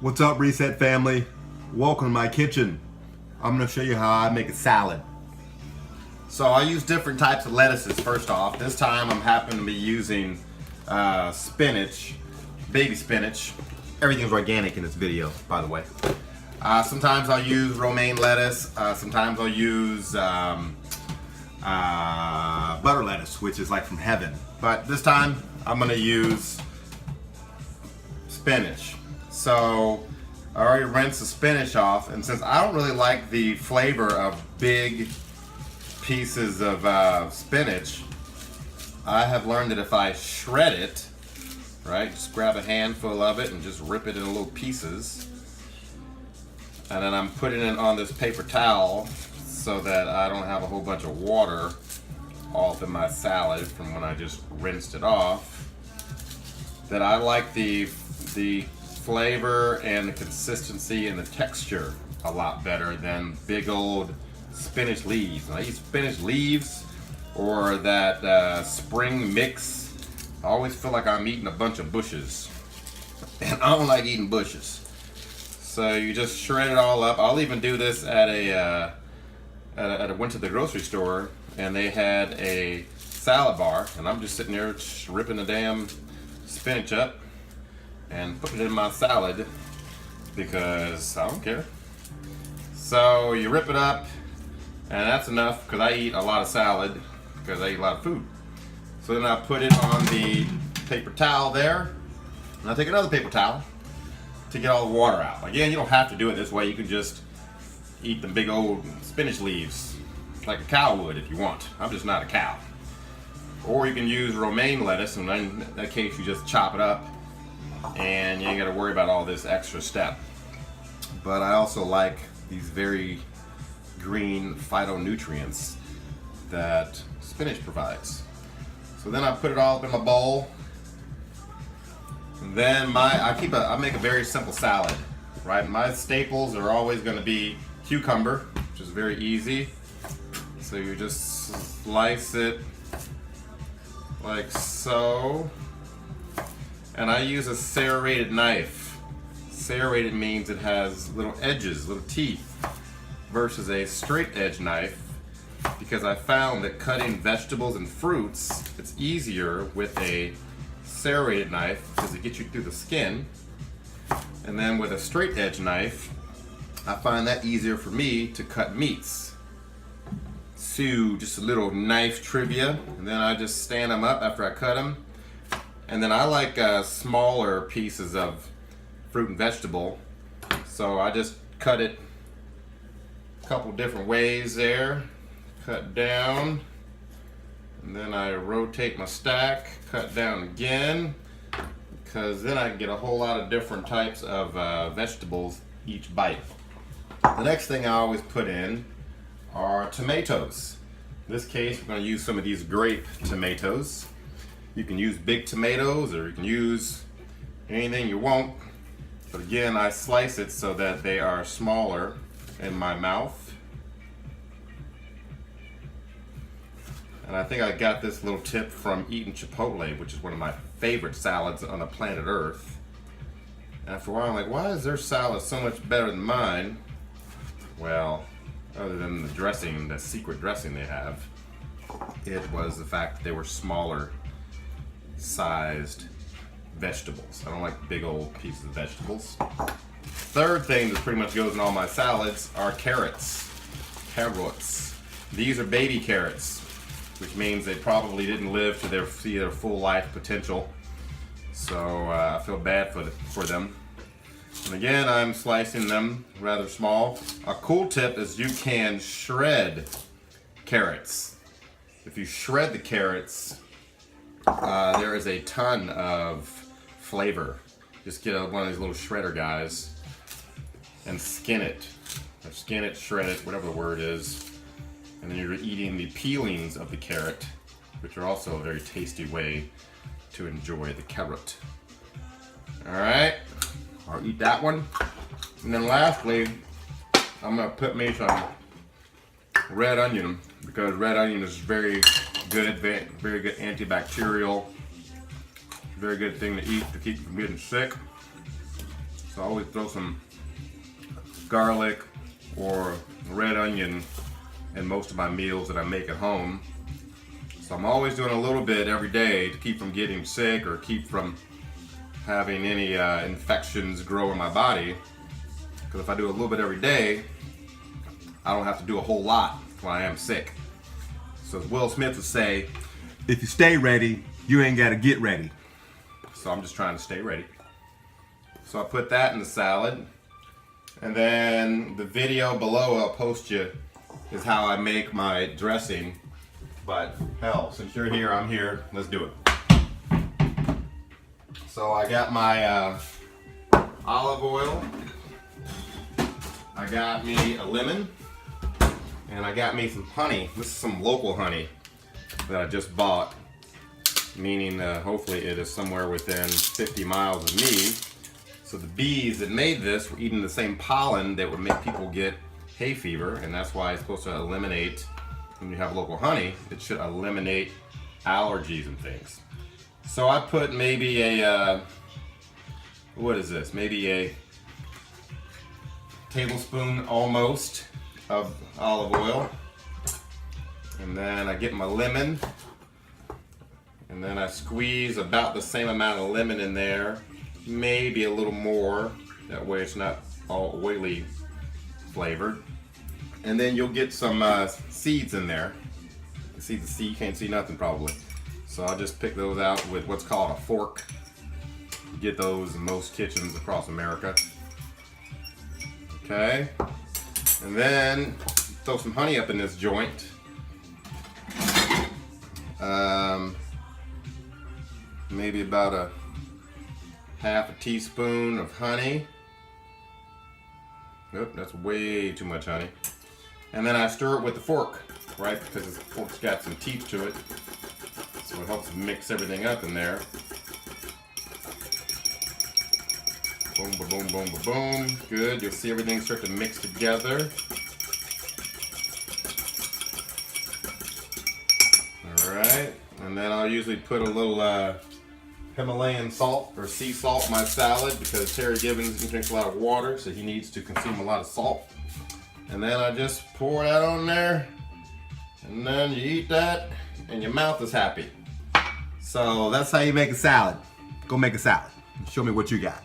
What's up, Reset family? Welcome to my kitchen. I'm gonna show you how I make a salad. So I use different types of lettuces first off. This time I'm happen to be using spinach, baby spinach. Everything's organic in this video, by the way. Sometimes I'll use romaine lettuce. Sometimes I'll use butter lettuce, which is like from heaven. But this time I'm gonna use spinach. So I already rinsed the spinach off, and since I don't really like the flavor of big pieces of spinach, I have learned that if I shred it, right, just grab a handful of it and just rip it into little pieces, and then I'm putting it on this paper towel so that I don't have a whole bunch of water all up in my salad from when I just rinsed it off, that I like the flavor and the consistency and the texture a lot better than big old spinach leaves. When I eat spinach leaves or that spring mix, I always feel like I'm eating a bunch of bushes, and I don't like eating bushes. So you just shred it all up. I'll even do this at went to the grocery store and they had a salad bar, and I'm just sitting there just ripping the damn spinach up and putting it in my salad because I don't care. So you rip it up, and that's enough because I eat a lot of salad because I eat a lot of food. So then I put it on the paper towel there, and I take another paper towel to get all the water out. Again, you don't have to do it this way. You can just eat the big old spinach leaves like a cow would if you want. I'm just not a cow. Or you can use romaine lettuce, and in that case you just chop it up and you ain't got to worry about all this extra step. But I also like these very green phytonutrients that spinach provides. So then I put it all up in my bowl. And then I make a very simple salad, right? My staples are always going to be cucumber, which is very easy. So you just slice it like so. And I use a serrated knife. Serrated means it has little edges, little teeth, versus a straight edge knife, because I found that cutting vegetables and fruits, it's easier with a serrated knife because it gets you through the skin. And then with a straight edge knife, I find that easier for me to cut meats. So just a little knife trivia, and then I just stand them up after I cut them. And then I like smaller pieces of fruit and vegetable, so I just cut it a couple different ways there. Cut down, and then I rotate my stack, cut down again, because then I can get a whole lot of different types of vegetables each bite. The next thing I always put in are tomatoes. In this case, we're going to use some of these grape tomatoes. You can use big tomatoes or you can use anything you want. But again, I slice it so that they are smaller in my mouth. And I think I got this little tip from eating Chipotle, which is one of my favorite salads on the planet Earth. And after a while, I'm like, why is their salad so much better than mine? Well, other than the dressing, the secret dressing they have, it was the fact that they were smaller sized vegetables. I don't like big old pieces of vegetables. Third thing that pretty much goes in all my salads are carrots. Carrots. These are baby carrots, which means they probably didn't live to see their full life potential. So I feel bad for them. And again, I'm slicing them rather small. A cool tip is you can shred carrots. If you shred the carrots, there is a ton of flavor. Just get one of these little shredder guys and skin it. Or skin it, shred it, whatever the word is. And then you're eating the peelings of the carrot, which are also a very tasty way to enjoy the carrot. Alright, I'll eat that one. And then lastly, I'm going to put me some red onion, because red onion is very good antibacterial, very good thing to eat to keep you from getting sick. So I always throw some garlic or red onion in most of my meals that I make at home. So I'm always doing a little bit every day to keep from getting sick or keep from having any infections grow in my body. Because if I do a little bit every day, I don't have to do a whole lot when I am sick. So as Will Smith would say, if you stay ready, you ain't gotta get ready. So I'm just trying to stay ready. So I put that in the salad. And then the video below I'll post you is how I make my dressing. But hell, since you're here, I'm here. Let's do it. So I got my olive oil. I got me a lemon. And I got me some honey. This is some local honey that I just bought. Meaning hopefully it is somewhere within 50 miles of me. So the bees that made this were eating the same pollen that would make people get hay fever, and that's why it's supposed to eliminate, when you have local honey, it should eliminate allergies and things. So I put maybe a, what is this? Maybe a tablespoon almost of olive oil. And then I get my lemon. And then I squeeze about the same amount of lemon in there, maybe a little more. That way it's not all oily flavored. And then you'll get some seeds in there. You see the seed, you can't see nothing probably. So I'll just pick those out with what's called a fork. You get those in most kitchens across America. Okay. And then throw some honey up in this joint. Maybe about a half a teaspoon of honey. Nope, that's way too much honey. And then I stir it with the fork, right? Because the fork's got some teeth to it. So it helps mix everything up in there. Boom, ba boom, boom, ba boom. Good, you'll see everything start to mix together. All right, and then I'll usually put a little Himalayan salt or sea salt in my salad because Terry Gibbons drinks a lot of water, so he needs to consume a lot of salt. And then I just pour that on there, and then you eat that, and your mouth is happy. So that's how you make a salad. Go make a salad. Show me what you got.